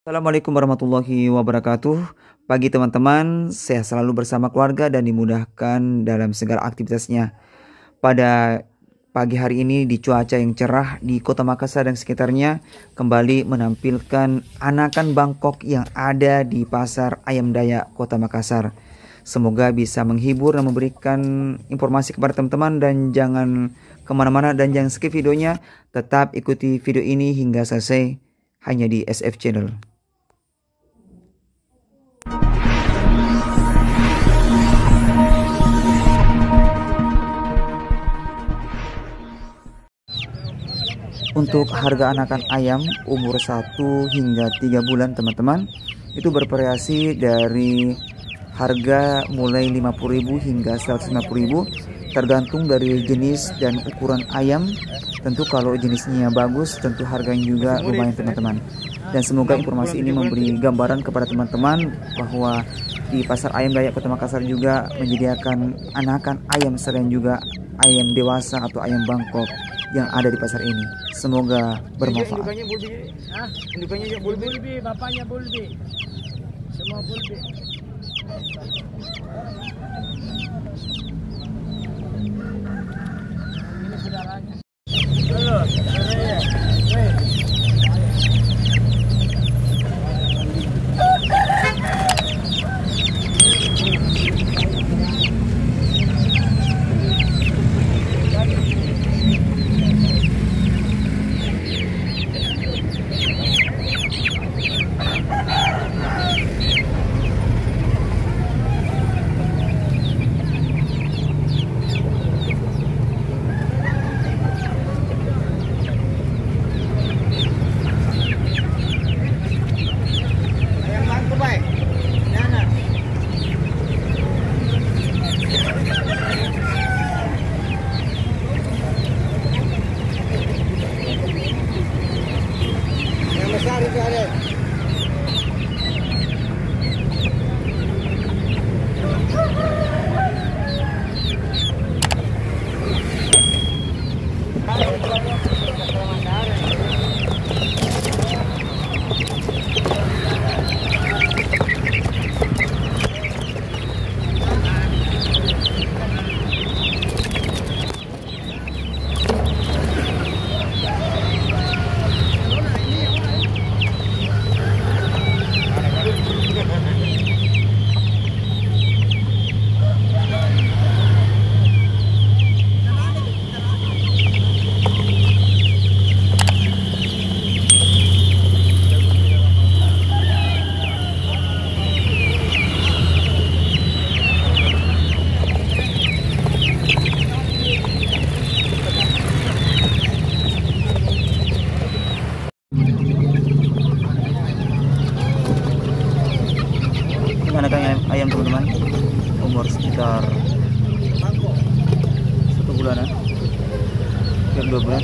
Assalamualaikum warahmatullahi wabarakatuh. Pagi teman-teman, sehat selalu bersama keluarga dan dimudahkan dalam segala aktivitasnya. Pada pagi hari ini di cuaca yang cerah di Kota Makassar dan sekitarnya kembali menampilkan anakan Bangkok yang ada di Pasar Ayam Dayak Kota Makassar. Semoga bisa menghibur dan memberikan informasi kepada teman-teman, dan jangan kemana-mana dan jangan skip videonya. Tetap ikuti video ini hingga selesai hanya di SF Channel. Untuk harga anakan ayam umur 1 hingga 3 bulan teman-teman, itu bervariasi dari harga mulai 50.000 hingga 150.000 tergantung dari jenis dan ukuran ayam. Tentu kalau jenisnya bagus tentu harganya juga lumayan teman-teman. Dan semoga informasi ini memberi gambaran kepada teman-teman bahwa di Pasar Ayam Dayak Kota Makassar juga menyediakan anakan ayam selain juga ayam dewasa atau ayam Bangkok yang ada di pasar ini. Semoga bermanfaat. Indukannya Bulbi, bapaknya Bulbi. Semua Bulbi. Ini saudaranya. Halo, saudaranya. Anakan ayam teman-teman umur sekitar 1 bulanan, 2 bulan.